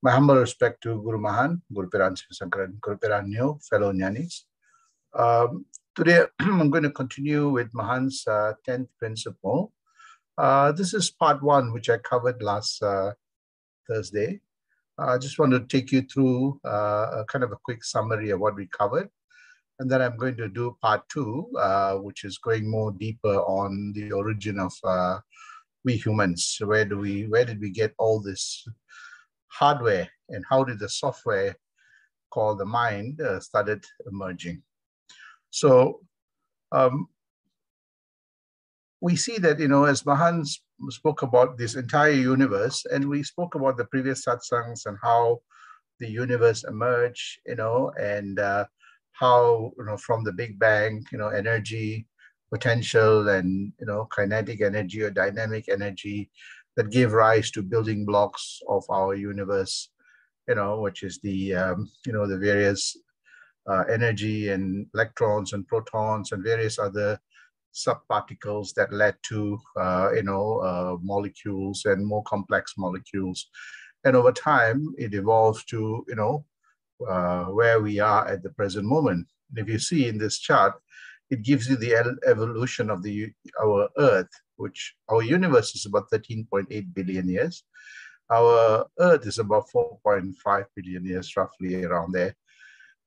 My humble respect to Guru Mahan, Guru Piran Sankaran, Guru Piran Neo, fellow Jnanis. Today, I'm going to continue with Mahan's 10th principle. This is part 1, which I covered last Thursday. I just want to take you through a kind of a quick summary of what we covered. And then I'm going to do part 2, which is going more deeper on the origin of we humans. Where did we get all this hardware, and how did the software called the mind started emerging? So we see that, as Mahan spoke about this entire universe, and we spoke about the previous satsangs and how the universe emerged, and how, from the Big Bang, energy, potential, and, kinetic energy or dynamic energy that gave rise to building blocks of our universe, which is the, the various energy and electrons and protons and various other subparticles that led to, molecules and more complex molecules. And over time, it evolved to, where we are at the present moment. And if you see in this chart, it gives you the evolution of our Earth, which our universe is about 13.8 billion years. Our Earth is about 4.5 billion years, roughly around there.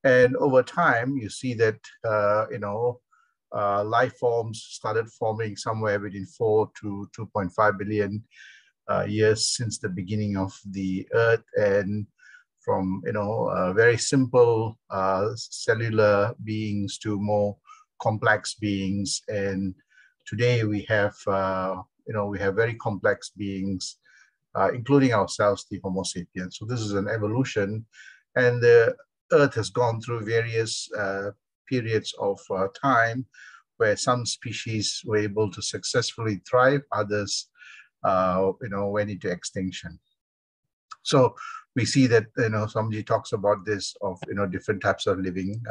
And over time, you see that, life forms started forming somewhere between 4 to 2.5 billion years since the beginning of the Earth, and from very simple cellular beings to more complex beings. And today we have very complex beings, including ourselves, the Homo sapiens. So this is an evolution, and the Earth has gone through various periods of time where some species were able to successfully thrive, others went into extinction. So we see that, Swamiji talks about this of, different types of living,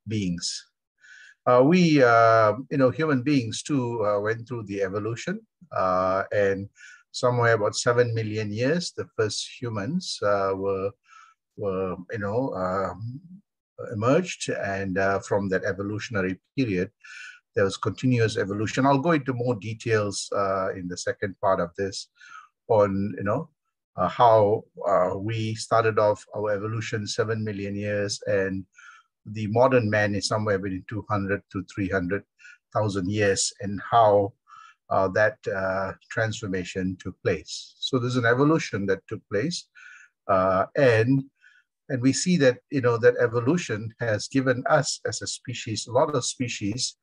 beings. We, human beings too, went through the evolution, and somewhere about 7 million years, the first humans were emerged, and from that evolutionary period, there was continuous evolution. I'll go into more details in the second part of this on, how we started off our evolution 7 million years, and the modern man is somewhere between 200 to 300,000 years, and how that transformation took place. So there's an evolution that took place, and we see that, that evolution has given us as a species, a lot of species,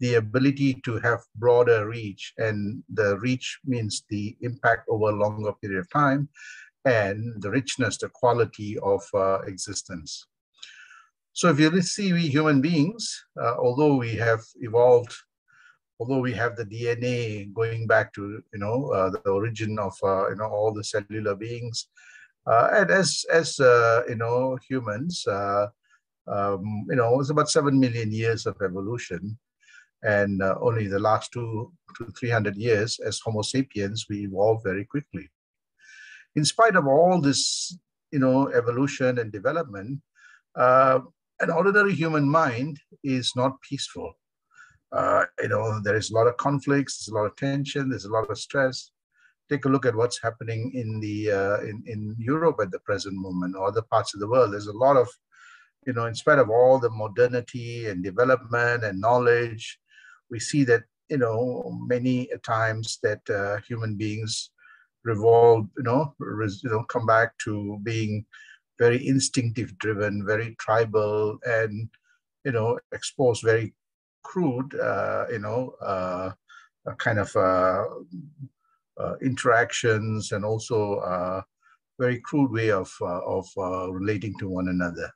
the ability to have broader reach. And the reach means the impact over a longer period of time, and the richness, the quality of existence. So if you see, we human beings, although we have evolved, although we have the DNA going back to, the origin of, all the cellular beings, and as humans, it's about 7 million years of evolution, and only the last 200 to 300 years as Homo sapiens, we evolved very quickly. In spite of all this, evolution and development, an ordinary human mind is not peaceful. There is a lot of conflicts, there's a lot of tension, there's a lot of stress. Take a look at what's happening in the in Europe at the present moment, or other parts of the world. There's a lot of, in spite of all the modernity and development and knowledge, we see that, many times that human beings revolve, come back to being very instinctive driven, very tribal, and, expose very crude, kind of interactions, and also a very crude way of relating to one another.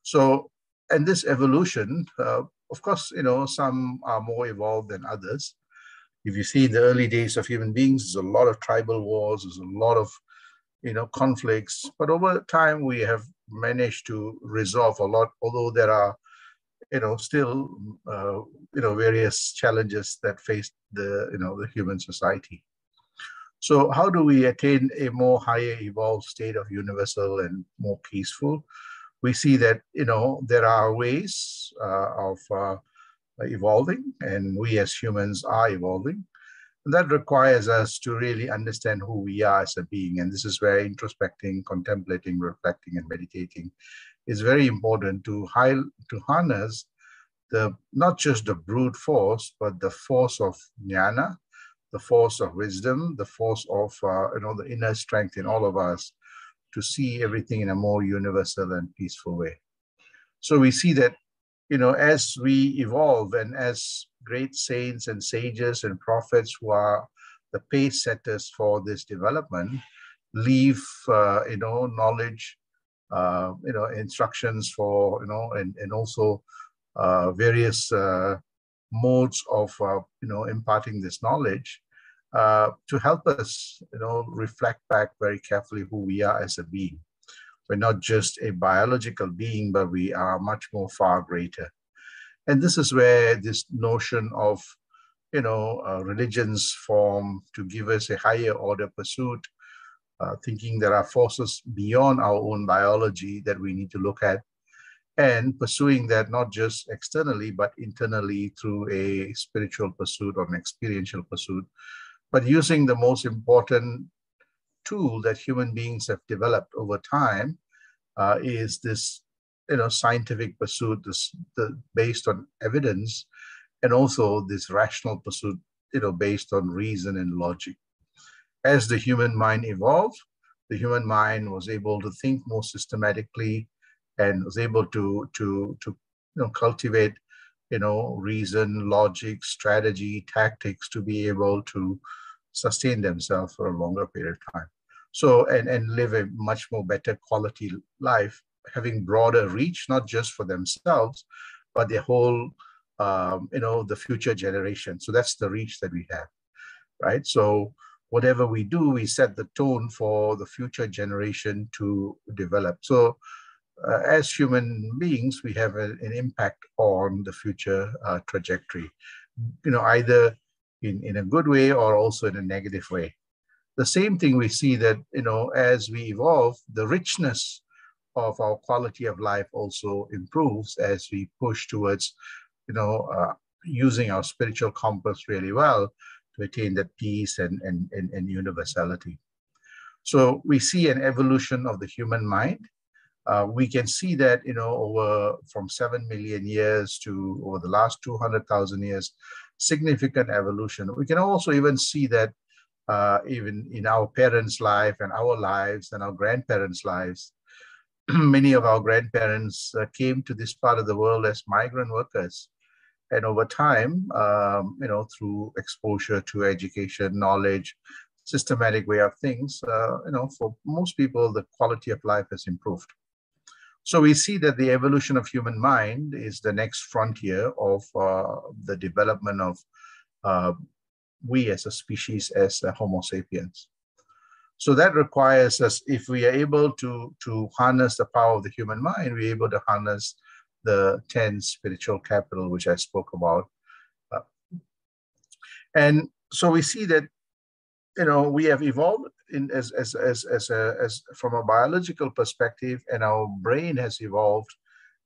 So, and this evolution, of course, some are more evolved than others. If you see in the early days of human beings, there's a lot of tribal wars, there's a lot of, conflicts. But over time, we have managed to resolve a lot, although there are, still, various challenges that face the, the human society. So how do we attain a more higher evolved state of universal and more peaceful? We see that, there are ways of evolving, and we as humans are evolving. And that requires us to really understand who we are as a being. And this is where introspecting, contemplating, reflecting, and meditating is very important to harness not just the brute force, but the force of jnana, the force of wisdom, the force of the inner strength in all of us to see everything in a more universal and peaceful way. So we see that, as we evolve and as great saints and sages and prophets who are the pace setters for this development leave, knowledge, instructions for, and also various modes of, imparting this knowledge to help us, reflect back very carefully who we are as a being. We're not just a biological being, but we are much more far greater. And this is where this notion of, religions form to give us a higher order pursuit, thinking there are forces beyond our own biology that we need to look at, and pursuing that not just externally, but internally through a spiritual pursuit or an experiential pursuit, but using the most important tool that human beings have developed over time is this, scientific pursuit, based on evidence, and also this rational pursuit, based on reason and logic. As the human mind evolved, the human mind was able to think more systematically and was able to cultivate, reason, logic, strategy, tactics to be able to sustain themselves for a longer period of time. So, and live a much more better quality life, having broader reach, not just for themselves, but their whole, the future generation. So that's the reach that we have, right? So whatever we do, we set the tone for the future generation to develop. So as human beings, we have an impact on the future trajectory, either in a good way or also in a negative way. The same thing we see that, as we evolve, the richness of our quality of life also improves as we push towards, using our spiritual compass really well to attain that peace and universality. So we see an evolution of the human mind. We can see that, over from 7 million years to over the last 200,000 years, significant evolution. We can also even see that even in our parents' life and our lives and our grandparents' lives, many of our grandparents came to this part of the world as migrant workers. And over time, through exposure to education, knowledge, systematic way of things, for most people, the quality of life has improved. So we see that the evolution of human mind is the next frontier of the development of we as a species, as Homo sapiens. So that requires us, if we are able to harness the power of the human mind, we're able to harness the 10 spiritual capital, which I spoke about. And so we see that, we have evolved as from a biological perspective, and our brain has evolved,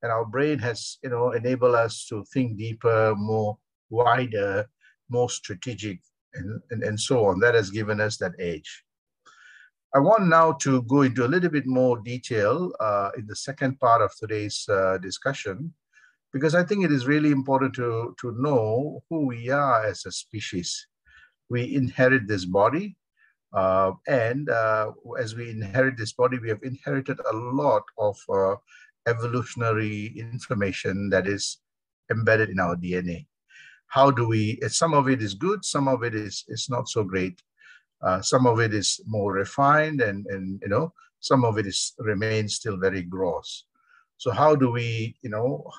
and our brain has, enabled us to think deeper, more wider, more strategic, and so on. That has given us that edge. I want now to go into a little bit more detail in the second part of today's discussion, because I think it is really important to know who we are as a species. We inherit this body, and as we inherit this body, we have inherited a lot of evolutionary information that is embedded in our DNA. How do we, some of it is good, some of it is not so great. Some of it is more refined, and some of it remains still very gross. So how do we,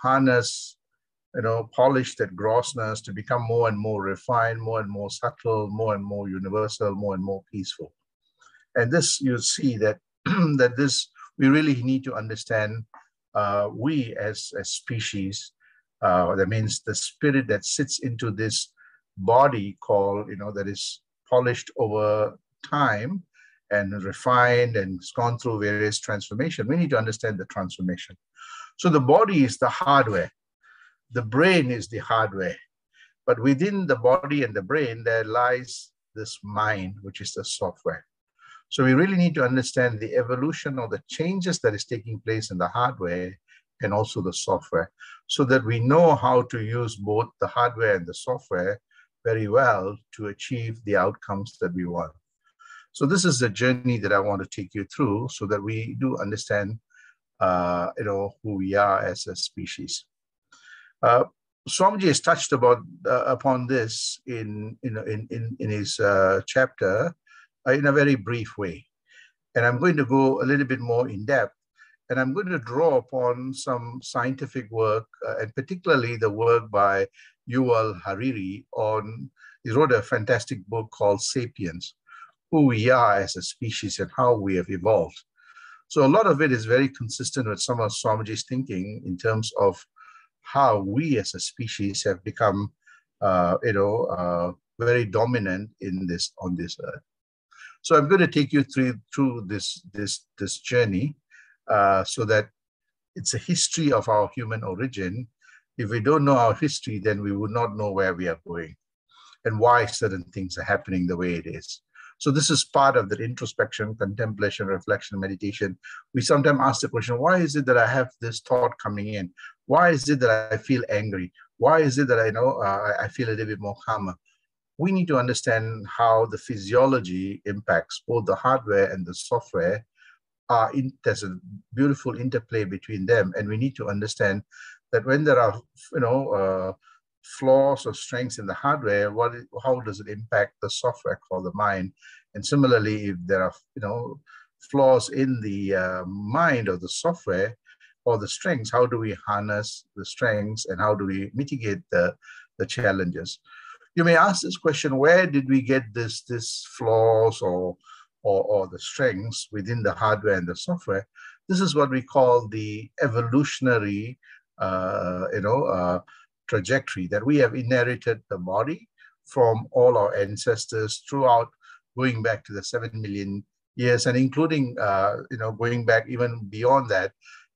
harness, polish that grossness to become more and more refined, more and more subtle, more and more universal, more and more peaceful? And this, you see that that this, we really need to understand we as a species, that means the spirit that sits into this body called, that is polished over time and refined and it's gone through various transformation. We need to understand the transformation. So the body is the hardware. The brain is the hardware. But within the body and the brain, there lies this mind, which is the software. So we really need to understand the evolution or the changes that is taking place in the hardware and also the software, so that we know how to use both the hardware and the software very well to achieve the outcomes that we want. So this is the journey that I want to take you through so that we do understand who we are as a species. Swamiji has touched upon this in his chapter in a very brief way. And I'm going to go a little bit more in depth, and I'm going to draw upon some scientific work, and particularly the work by Yuval Harari he wrote a fantastic book called Sapiens, Who We Are as a Species and How We Have Evolved. So a lot of it is very consistent with some of Swamiji's thinking in terms of how we as a species have become, very dominant on this earth. So I'm going to take you through this journey, so that it's a history of our human origin. If we don't know our history, then we would not know where we are going and why certain things are happening the way it is. So this is part of that introspection, contemplation, reflection, meditation. We sometimes ask the question, why is it that I have this thought coming in? Why is it that I feel angry? Why is it that I feel a little bit more calmer? We need to understand how the physiology impacts both the hardware and the software. There's a beautiful interplay between them, and we need to understand that when there are flaws or strengths in the hardware, how does it impact the software called the mind? And similarly, if there are flaws in the mind or the software or the strengths, how do we harness the strengths and how do we mitigate the challenges? You may ask this question: where did we get this flaws or the strengths within the hardware and the software? This is what we call the evolutionary trajectory, that we have inherited the body from all our ancestors throughout, going back to the 7 million years, and including going back even beyond that,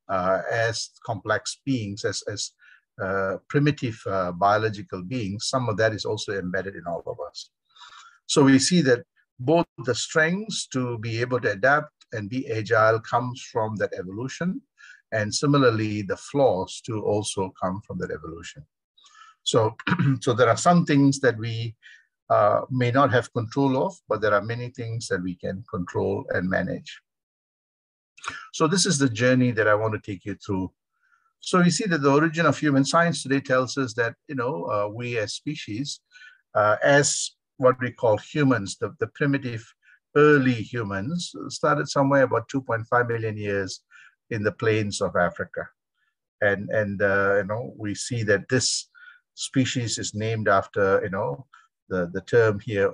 as complex beings, as primitive biological beings. Some of that is also embedded in all of us. So we see that both the strengths to be able to adapt and be agile comes from that evolution, and similarly the flaws to also come from that evolution. So there are some things that we may not have control of, but there are many things that we can control and manage. So this is the journey that I want to take you through. So we see that the origin of human science today tells us that, we as species, as what we call humans, the primitive early humans, started somewhere about 2.5 million years in the plains of Africa. And we see that this species is named after, the term here,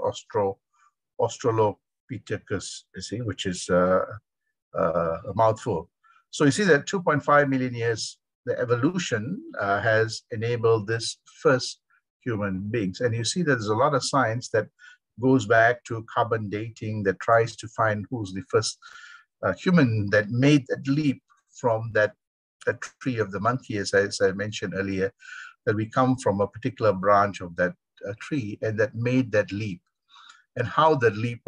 Australopithecus, which is a mouthful. So you see that 2.5 million years, the evolution has enabled this first human beings. And you see that there's a lot of science that goes back to carbon dating that tries to find who's the first human that made that leap from that tree of the monkey, as I mentioned earlier, that we come from a particular branch of that tree and that made that leap, and how that leap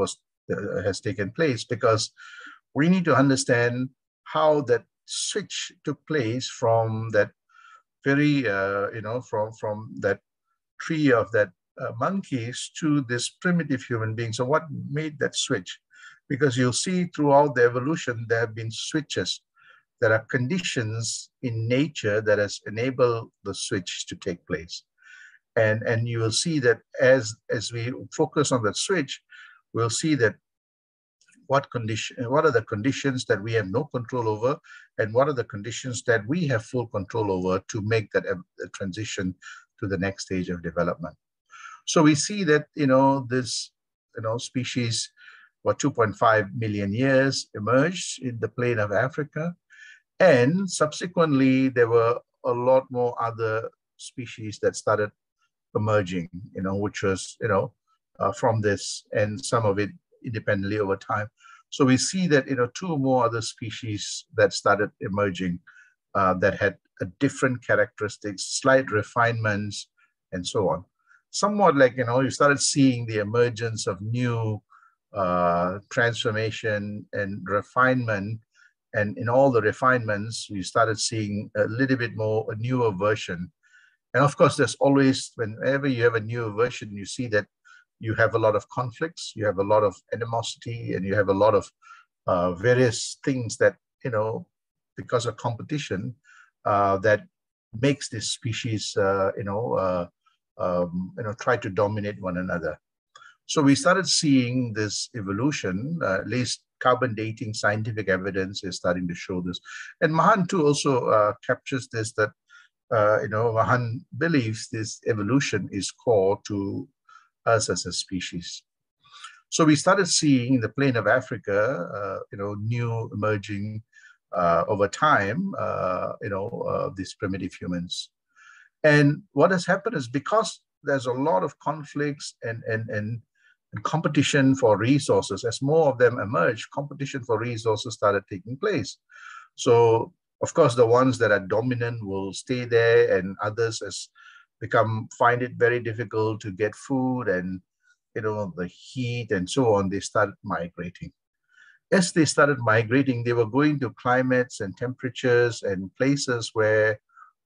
has taken place, because we need to understand how that switch took place from that very, from that tree of that monkeys to this primitive human being. So what made that switch? Because you'll see throughout the evolution, there have been switches. There are conditions in nature that has enabled the switch to take place. And you will see that as we focus on that switch, we'll see that what are the conditions that we have no control over, and what are the conditions that we have full control over to make that transition to the next stage of development. So we see that, this, species for 2.5 million years emerged in the plain of Africa. And subsequently, there were a lot more other species that started emerging, which was, from this, and some of it independently over time. So we see that, two more other species that started emerging that had a different characteristics, slight refinements, and so on. Somewhat like, you started seeing the emergence of new transformation and refinement. And in all the refinements, we started seeing a little bit more, a newer version. And of course, there's always, whenever you have a newer version, you see that you have a lot of conflicts, you have a lot of animosity, and you have a lot of various things that, because of competition, that makes this species, try to dominate one another. So we started seeing this evolution, at least carbon dating scientific evidence is starting to show this. And Mahan too also captures this, that, Mahan believes this evolution is core to us as a species. So we started seeing in the plain of Africa, new emerging over time, these primitive humans. And what has happened is, because there's a lot of conflicts and competition for resources, as more of them emerge, competition for resources started taking place. So, of course, the ones that are dominant will stay there, and others find it very difficult to get food, and the heat and so on, they started migrating. As they started migrating, they were going to climates and temperatures and places where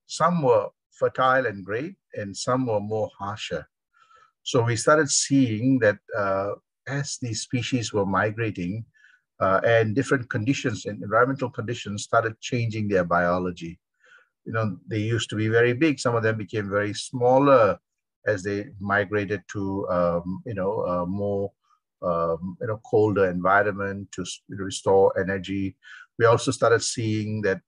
some were fertile and great, and some were more harsher. So we started seeing that as these species were migrating, and different conditions and environmental conditions started changing their biology. They used to be very big. Some of them became very smaller as they migrated to, more, colder environment to restore energy. We also started seeing that,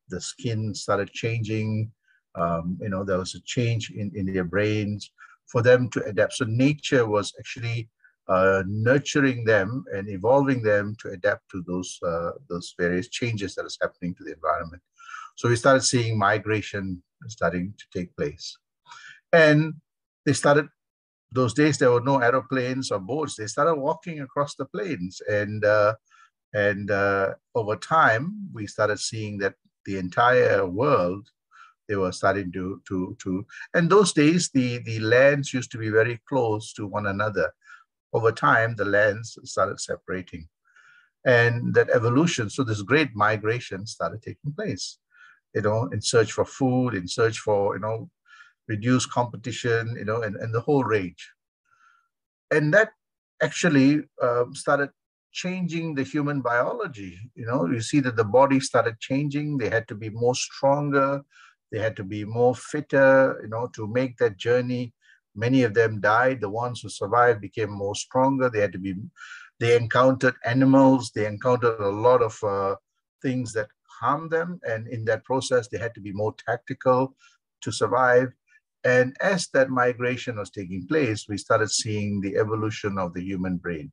the skin started changing. There was a change in their brains for them to adapt. So nature was actually nurturing them and evolving them to adapt to those various changes that is happening to the environment. So we started seeing migration starting to take place. And those days there were no aeroplanes or boats. They started walking across the plains. And over time, we started seeing that the entire world, they were starting and those days, the lands used to be very close to one another. Over time, the lands started separating. And that evolution, so this great migration started taking place, in search for food, in search for, reduced competition, and the whole range. And that actually started changing the human biology. You see that the body started changing. They had to be more stronger. They had to be more fitter, to make that journey. Many of them died. The ones who survived became more stronger. They encountered animals. They encountered a lot of things that harmed them. And in that process, they had to be more tactical to survive. And as that migration was taking place, we started seeing the evolution of the human brain.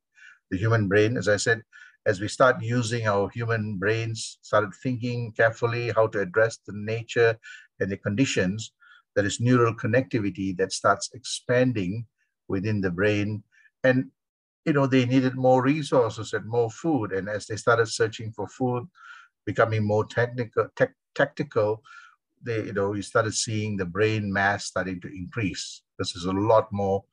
The human brain, as I said, as we start using our human brains, started thinking carefully how to address the nature and the conditions, there is neural connectivity that starts expanding within the brain. And, they needed more resources and more food. And as they started searching for food, becoming more tactical, we started seeing the brain mass starting to increase. This is a lot more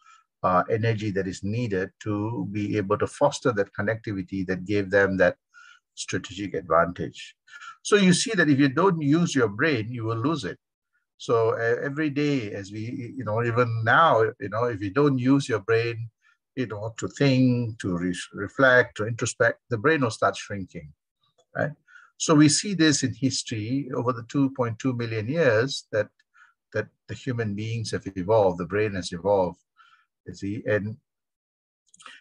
energy that is needed to be able to foster that connectivity that gave them that strategic advantage. So you see that if you don't use your brain, you will lose it. So every day, as we, even now, if you don't use your brain, to think, to reflect, to introspect, the brain will start shrinking, right? So we see this in history over the 2.2 million years that the human beings have evolved, the brain has evolved, you see,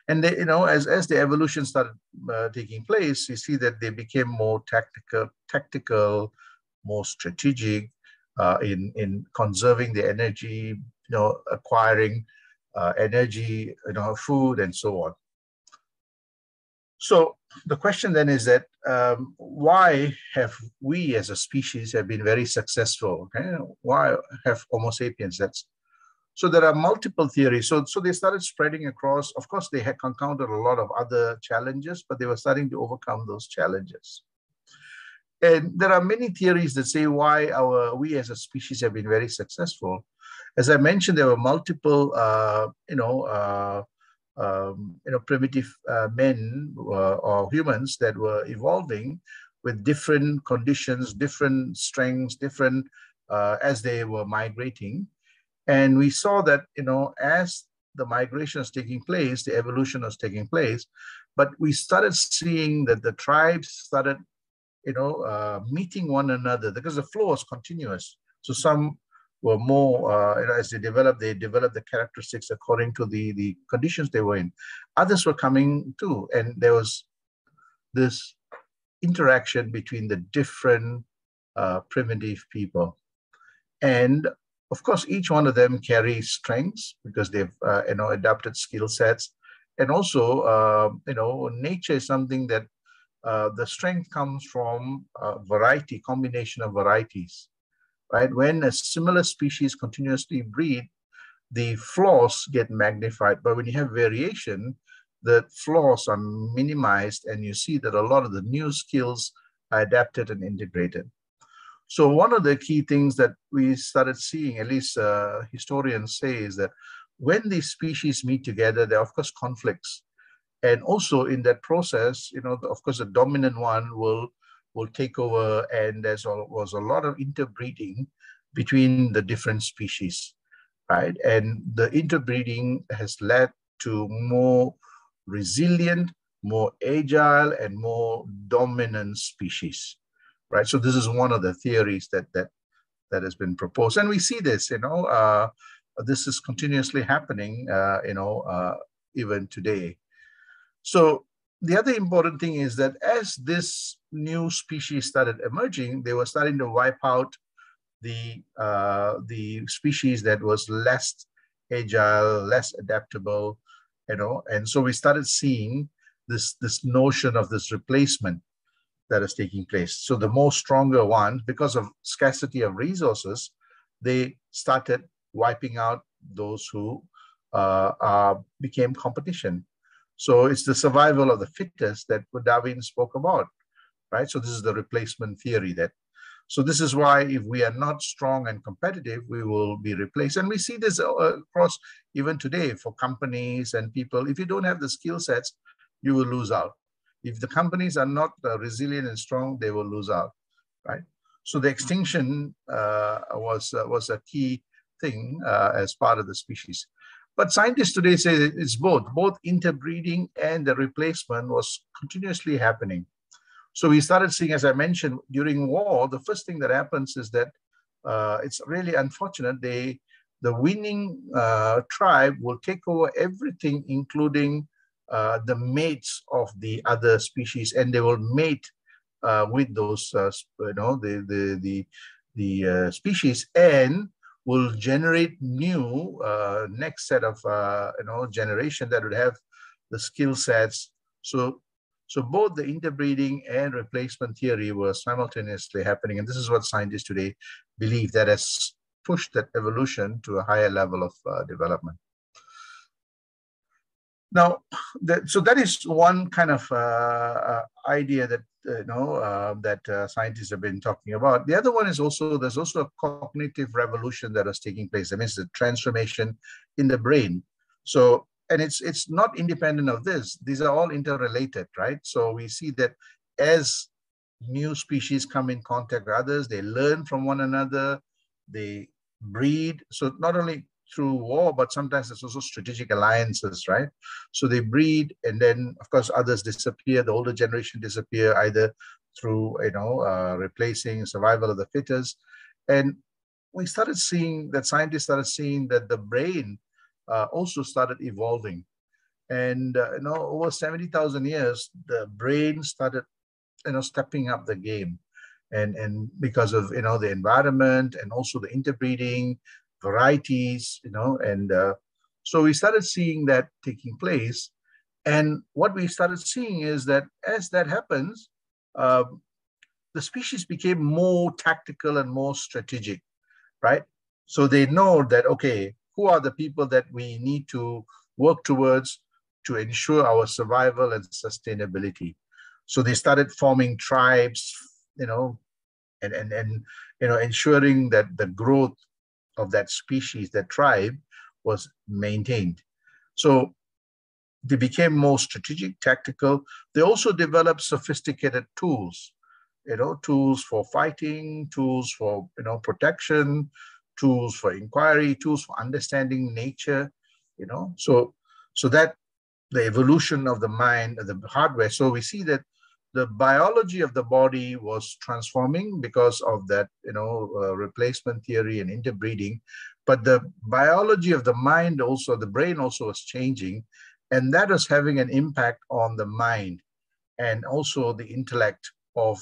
and they, as the evolution started taking place, you see that they became more tactical, more strategic in conserving the energy, acquiring energy, food, and so on. So the question then is that why have we as a species have been very successful? Okay? Why have Homo sapiens? So there are multiple theories. So they started spreading across. Of course, they had encountered a lot of other challenges, but they were starting to overcome those challenges. And there are many theories that say why we as a species have been very successful. As I mentioned, there were multiple, primitive men or humans that were evolving with different conditions, different strengths, different as they were migrating. And we saw that, as the migration was taking place, the evolution was taking place, but we started seeing that the tribes started, meeting one another because the flow was continuous. So some were more, as they developed the characteristics according to the conditions they were in. Others were coming too, and there was this interaction between the different primitive people. And of course, each one of them carries strengths because they've, adapted skill sets. And also, nature is something that the strength comes from variety, combination of varieties, right? When a similar species continuously breed, the flaws get magnified. But when you have variation, the flaws are minimized, and you see that a lot of the new skills are adapted and integrated. So one of the key things that we started seeing, at least historians say, is that when these species meet together, there are, of course, conflicts. And also in that process, of course, the dominant one will take over, and was a lot of interbreeding between the different species, right? And the interbreeding has led to more resilient, more agile, and more dominant species, right? So this is one of the theories that has been proposed, and we see this. This is continuously happening. Even today. So the other important thing is that as this new species started emerging, they were starting to wipe out the species that was less agile, less adaptable, and so we started seeing this notion of this replacement that is taking place. So the more stronger ones, because of scarcity of resources, they started wiping out those who became competition. So it's the survival of the fittest that Darwin spoke about, right? So this is the replacement theory so this is why if we are not strong and competitive, we will be replaced. And we see this across even today for companies and people. If you don't have the skill sets, you will lose out. If the companies are not resilient and strong, they will lose out, right? So the extinction was a key thing as part of the species. But scientists today say that it's both interbreeding and the replacement was continuously happening. So we started seeing, as I mentioned, during war, the first thing that happens is that it's really unfortunate. The winning tribe will take over everything, including the mates of the other species, and they will mate with those, the species, and will generate new next set of generation that would have the skill sets. So both the interbreeding and replacement theory were simultaneously happening, and this is what scientists today believe that has pushed that evolution to a higher level of development. Now, so that is one kind of idea that scientists have been talking about. The other one is there's also a cognitive revolution that is taking place. That means the transformation in the brain. So, and it's not independent of this. These are all interrelated, right? So we see that as new species come in contact with others, they learn from one another, they breed. So not only through war, but sometimes there's also strategic alliances, right? So they breed, and then of course others disappear. The older generation disappear either through replacing survival of the fittest. And we started seeing that scientists started seeing that the brain also started evolving, and over 70,000 years, the brain started stepping up the game, and because of the environment and also the interbreeding varieties, and so we started seeing that taking place. And what we started seeing is that as that happens, the species became more tactical and more strategic, right? So they know that, okay, who are the people that we need to work towards to ensure our survival and sustainability. So they started forming tribes, and ensuring that the growth of that species, that tribe, was maintained. So they became more strategic, tactical. They also developed sophisticated tools, tools for fighting, tools for, protection, tools for inquiry, tools for understanding nature, so that the evolution of the mind, the hardware. So we see that the biology of the body was transforming because of that, replacement theory and interbreeding. But the biology of the mind also, the brain also was changing, and that was having an impact on the mind and also the intellect of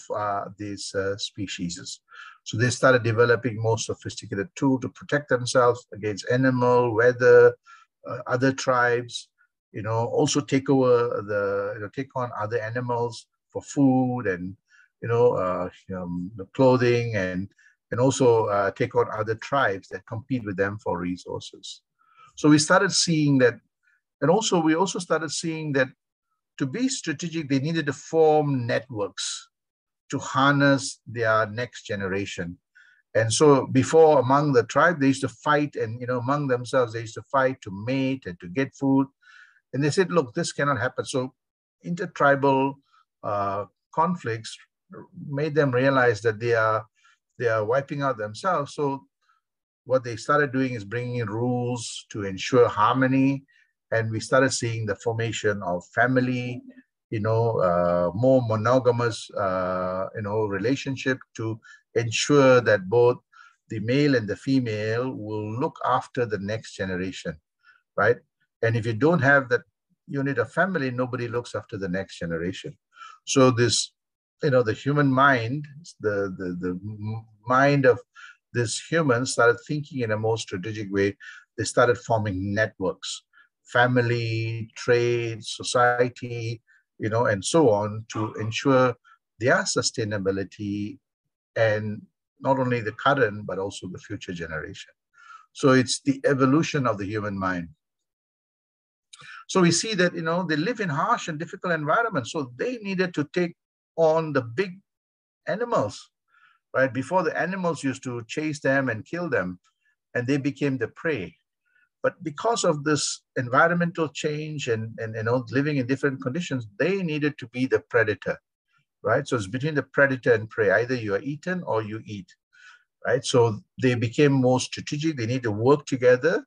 these species. So they started developing more sophisticated tools to protect themselves against animal, weather, other tribes, also take over take on other animals for food and, the clothing, and also take on other tribes that compete with them for resources. So we started seeing that, and also we also started seeing that to be strategic, they needed to form networks to harness their next generation. And so before, among the tribe, they used to fight, and among themselves, they used to fight to mate and to get food. And they said, look, this cannot happen. So intertribal conflicts made them realize that they are wiping out themselves. So what they started doing is bringing in rules to ensure harmony. And we started seeing the formation of family, more monogamous, relationship to ensure that both the male and the female will look after the next generation, right? And if you don't have that unit of family, nobody looks after the next generation. So this, the human mind, the mind of this human started thinking in a more strategic way. They started forming networks, family, trade, society, and so on, to ensure their sustainability, and not only the current, but also the future generation. So it's the evolution of the human mind. So we see that, they live in harsh and difficult environments. So they needed to take on the big animals, right? Before, the animals used to chase them and kill them, and they became the prey. But because of this environmental change and living in different conditions, they needed to be the predator, right? So it's between the predator and prey. Either you are eaten or you eat, right? So they became more strategic. They need to work together,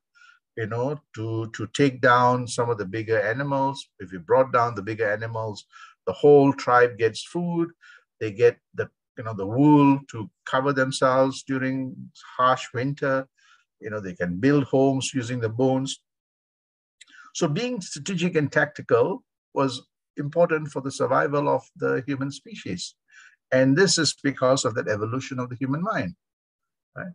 to take down some of the bigger animals. If you brought down the bigger animals, the whole tribe gets food. They get the wool to cover themselves during harsh winter. They can build homes using the bones. So being strategic and tactical was important for the survival of the human species. And this is because of that evolution of the human mind, right?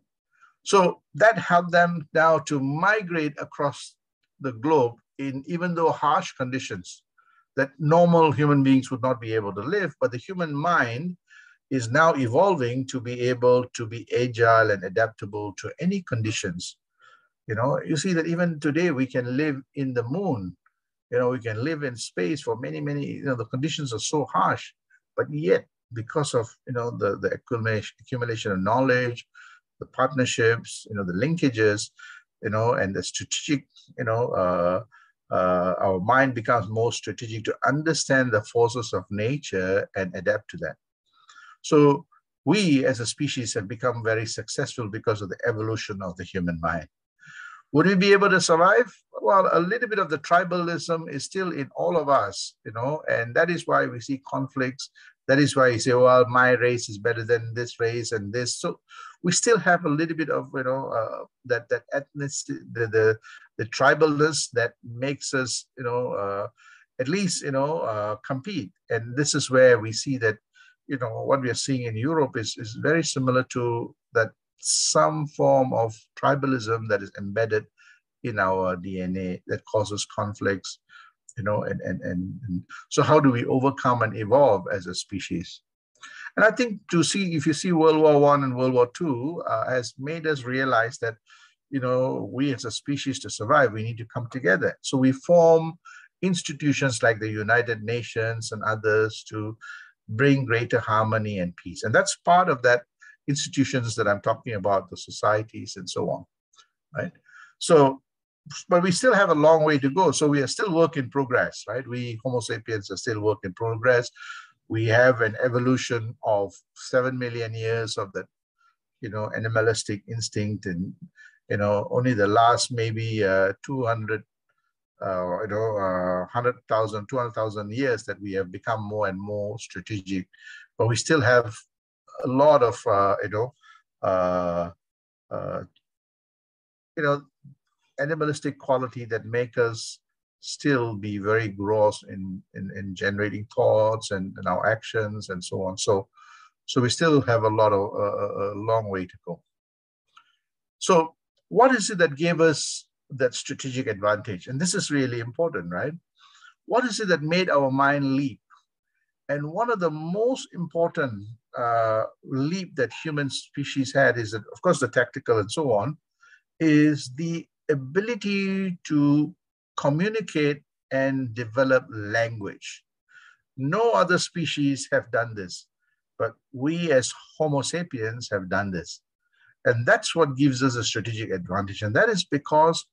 So that helped them now to migrate across the globe in, even though harsh conditions that normal human beings would not be able to live, but the human mind is now evolving to be able to be agile and adaptable to any conditions. You see that even today we can live in the moon, we can live in space for many, many, the conditions are so harsh, but yet because of, the accumulation of knowledge, the partnerships, the linkages, and the strategic, our mind becomes more strategic to understand the forces of nature and adapt to that. So we as a species have become very successful because of the evolution of the human mind. Would we be able to survive? Well, a little bit of the tribalism is still in all of us, and that is why we see conflicts. That is why you say, well, my race is better than this race and this. So we still have a little bit of, that ethnicity, the tribalness that makes us, at least, compete. And this is where we see that, what we are seeing in Europe is very similar to that, some form of tribalism that is embedded in our DNA that causes conflicts, and so how do we overcome and evolve as a species? And I think if you see World War I and World War II has made us realize that, we as a species to survive, we need to come together. So we form institutions like the United Nations and others to bring greater harmony and peace. And that's part of that institutions that I'm talking about, the societies and so on, right? So, but we still have a long way to go. So we are still work in progress, right? We Homo sapiens are still work in progress. We have an evolution of 7 million years of that, animalistic instinct, and, only the last maybe 200, 100,000, 200,000 years that we have become more and more strategic. But we still have a lot of, animalistic quality that make us still be very gross in generating thoughts and our actions and so on. So we still have a long way to go. So what is it that gave us that strategic advantage? And this is really important, right? What is it that made our mind leap? And one of the most important leap that human species had is that, of course, the tactical and so on, is the ability to communicate and develop language. No other species have done this, but we as Homo sapiens have done this. And that's what gives us a strategic advantage. And that is because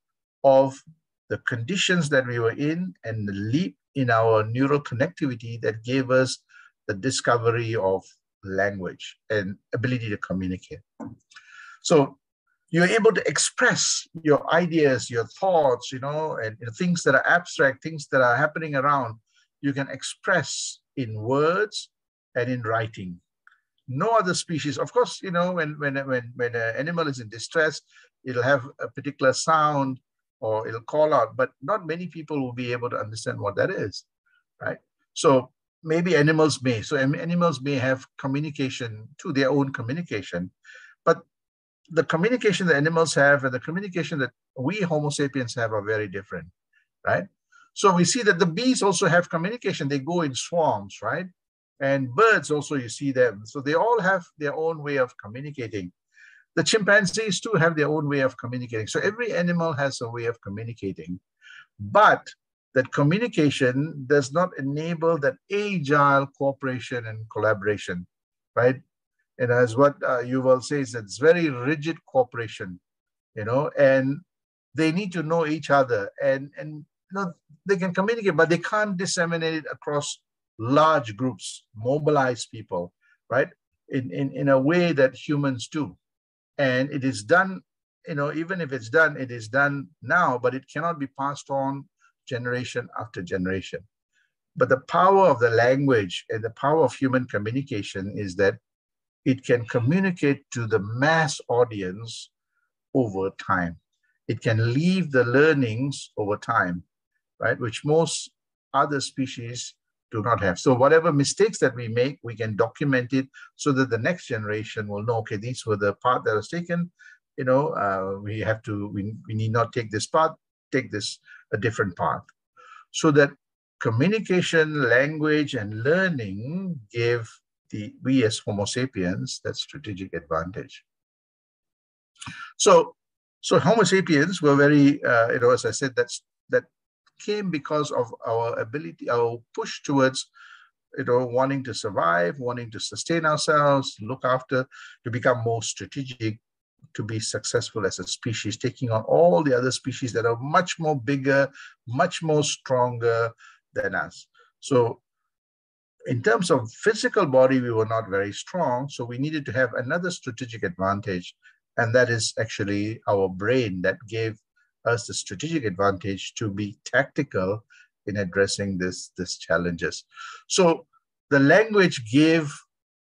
of the conditions that we were in and the leap in our neural connectivity that gave us the discovery of language and ability to communicate. So you're able to express your ideas, your thoughts, and things that are abstract, things that are happening around, you can express in words and in writing. No other species, of course, when an animal is in distress, it'll have a particular sound or it'll call out, but not many people will be able to understand what that is, right? So maybe animals may. So animals may have communication to their own communication, but the communication that animals have and the communication that we Homo sapiens have are very different, right? So we see that the bees also have communication. They go in swarms, right? And birds also, you see them. So they all have their own way of communicating. The chimpanzees too have their own way of communicating. So every animal has a way of communicating. But that communication does not enable that agile cooperation and collaboration, right? And as what Yuval says, it's very rigid cooperation, and they need to know each other. And they can communicate, but they can't disseminate it across large groups, mobilize people, right? In a way that humans do. And it is done, even if it's done, it is done now, but it cannot be passed on generation after generation. But the power of the language and the power of human communication is that it can communicate to the mass audience over time. It can leave the learnings over time, right? Which most other species do not have. So whatever mistakes that we make, we can document it so that the next generation will know, okay, these were the path that was taken. We need not take this path, take this a different path. So that communication, language, and learning give we as Homo sapiens that strategic advantage. So Homo sapiens were very, as I said, that came because of our ability, our push towards, wanting to survive, wanting to sustain ourselves, look after, to become more strategic, to be successful as a species, taking on all the other species that are much more bigger, much more stronger than us. So in terms of physical body, we were not very strong. So we needed to have another strategic advantage. And that is actually our brain that gave us the strategic advantage to be tactical in addressing these challenges. So the language gave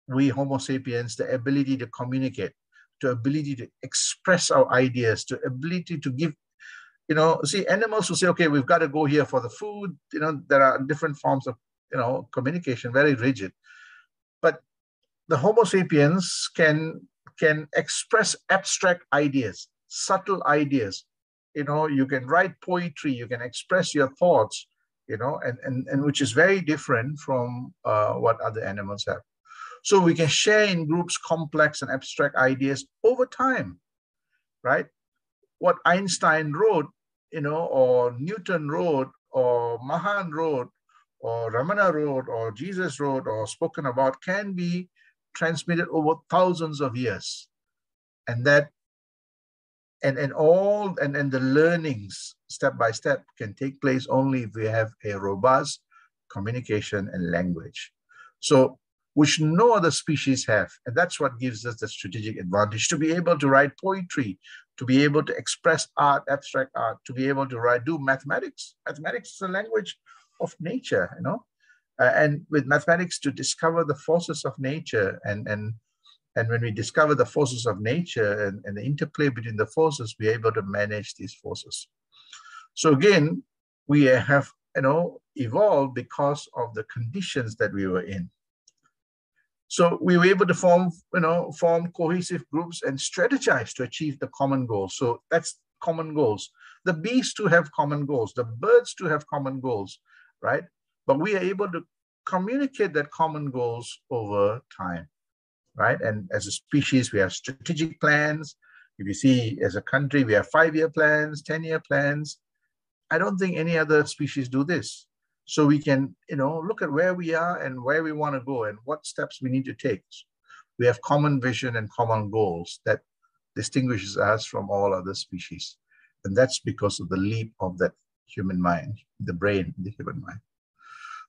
we Homo sapiens the ability to communicate, the ability to express our ideas, the ability to give, see, animals will say, okay, we've got to go here for the food. There are different forms of, communication, very rigid. But the Homo sapiens can express abstract ideas, subtle ideas. You can write poetry, you can express your thoughts, and which is very different from what other animals have. So we can share in groups complex and abstract ideas over time, right? what Einstein wrote, or Newton wrote, or Mahan wrote, or Ramana wrote, or Jesus wrote, or spoken about can be transmitted over thousands of years. And that and the learnings step by step can take place only if we have a robust communication and language. So, which no other species have. And that's what gives us the strategic advantage to be able to write poetry, to be able to express art, abstract art, to be able to do mathematics. Mathematics is a language of nature, and with mathematics to discover the forces of nature. And when we discover the forces of nature and the interplay between the forces, we're able to manage these forces. So again, we have, evolved because of the conditions that we were in. So we were able to form cohesive groups and strategize to achieve the common goals. So that's common goals. The bees too have common goals. The birds too have common goals, right? But we are able to communicate that common goals over time, right? And as a species, we have strategic plans. If you see, as a country, we have 5-year plans, 10-year plans. I don't think any other species do this. So we can, look at where we are and where we want to go and what steps we need to take. We have common vision and common goals that distinguishes us from all other species. And that's because of the leap of that human mind, the brain, the human mind.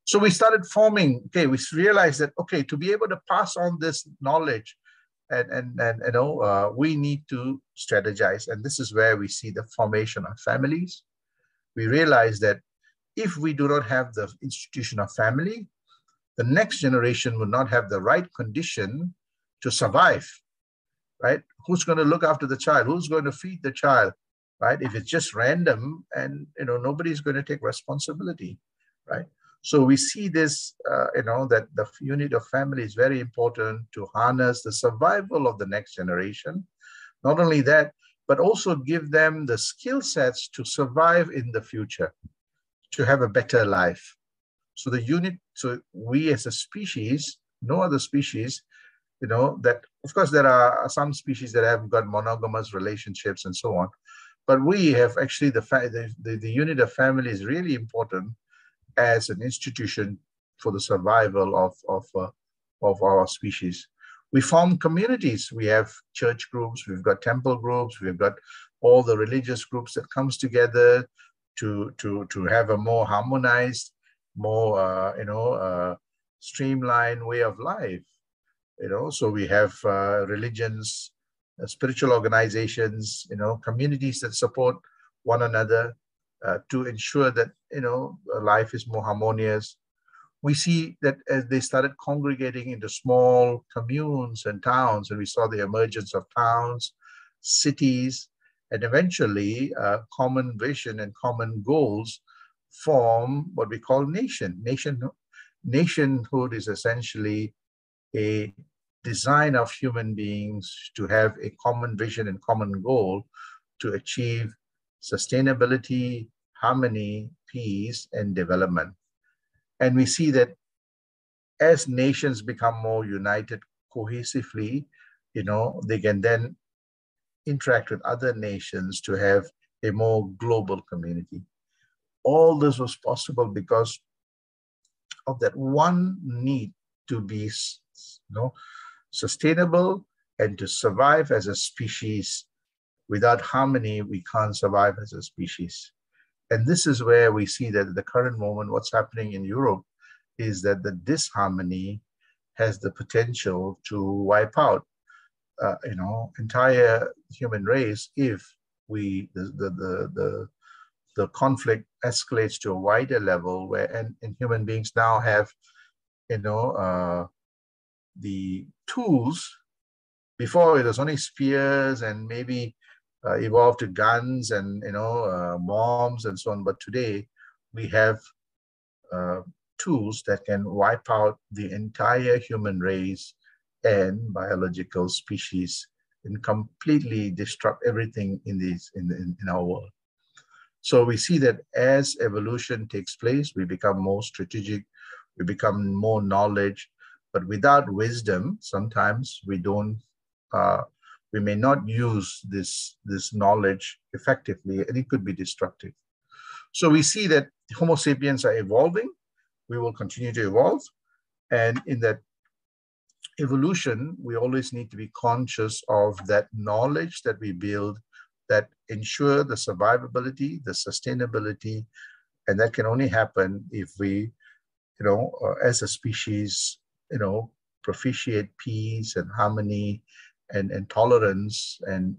So we started forming, we realized that, to be able to pass on this knowledge and we need to strategize. And this is where we see the formation of families. We realize that if we do not have the institution of family, the next generation will not have the right condition to survive, right? Who's going to look after the child? Who's going to feed the child, right? If it's just random and, nobody's going to take responsibility, right? So we see this, that the unit of family is very important to harness the survival of the next generation. Not only that, but also give them the skill sets to survive in the future, to have a better life. So we as a species, no other species, that of course there are some species that have got monogamous relationships and so on, but we have actually the unit of family is really important as an institution for the survival of our species. We form communities. We have church groups, we've got temple groups, we've got all the religious groups that comes together to have a more harmonized, more streamlined way of life. So we have religions, spiritual organizations, communities that support one another to ensure that life is more harmonious. We see that as they started congregating into small communes and towns, and we saw the emergence of towns, cities, and eventually common vision and common goals form what we call nation. Nationhood is essentially a design of human beings to have a common vision and common goal to achieve sustainability, harmony, peace, and development. And we see that as nations become more united cohesively, they can then interact with other nations to have a more global community. All this was possible because of that one need to be, sustainable and to survive as a species. Without harmony, we can't survive as a species. And this is where we see that at the current moment, what's happening in Europe is that the disharmony has the potential to wipe out, entire human race if the conflict escalates to a wider level where and human beings now have, the tools. Before it was only spears and maybe evolved to guns and bombs and so on. But today we have tools that can wipe out the entire human race and biological species and completely disrupt everything in our world. So we see that as evolution takes place, we become more strategic, we become more knowledge, but without wisdom, sometimes we don't we may not use this knowledge effectively, and it could be destructive. So we see that Homo sapiens are evolving. We will continue to evolve. And in that evolution, we always need to be conscious of that knowledge that we build that ensure the survivability, the sustainability, and that can only happen if we, as a species, propitiate peace and harmony and tolerance. And,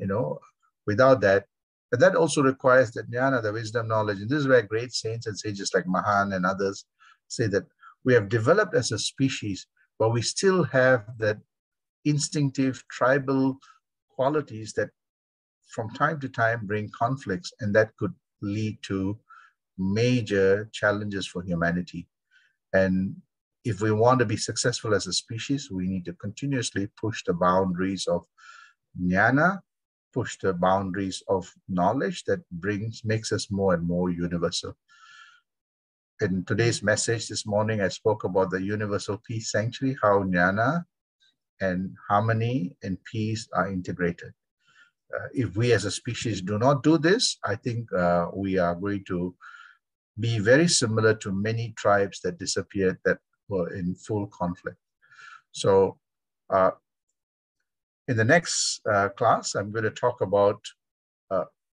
without that, but that also requires that jnana, the wisdom, knowledge. And this is where great saints and sages like Mahan and others say that we have developed as a species, but we still have that instinctive tribal qualities that from time to time bring conflicts, and that could lead to major challenges for humanity. And if we want to be successful as a species, we need to continuously push the boundaries of jnana, push the boundaries of knowledge that makes us more and more universal. In today's message this morning, I spoke about the universal peace sanctuary, how jnana and harmony and peace are integrated. If we as a species do not do this, I think we are going to be very similar to many tribes that disappeared that were in full conflict. So in the next class, I'm going to talk about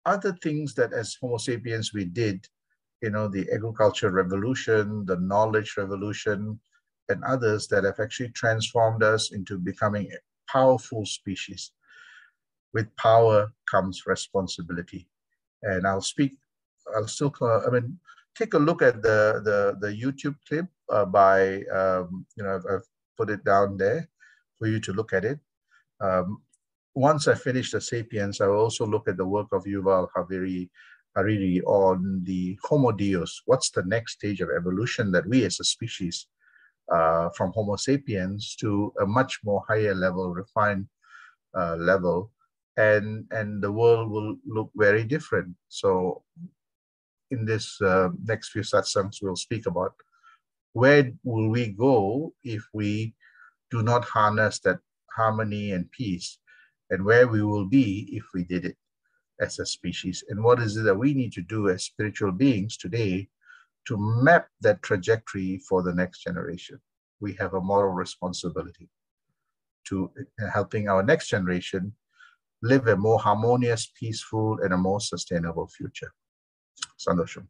other things that as Homo sapiens we did, the agricultural revolution, the knowledge revolution, and others that have actually transformed us into becoming a powerful species. With power comes responsibility. And take a look at the YouTube clip by, I've put it down there for you to look at it. Once I finish the Sapiens, I will also look at the work of Yuval Harari on the Homo Deus. What's the next stage of evolution that we as a species, from Homo sapiens to a much more higher level, refined level, and the world will look very different. So in this next few satsangs, we'll speak about where will we go if we do not harness that harmony and peace, and where we will be if we did it as a species, and what is it that we need to do as spiritual beings today to map that trajectory for the next generation. We have a moral responsibility to helping our next generation live a more harmonious, peaceful, and a more sustainable future. Sandosham.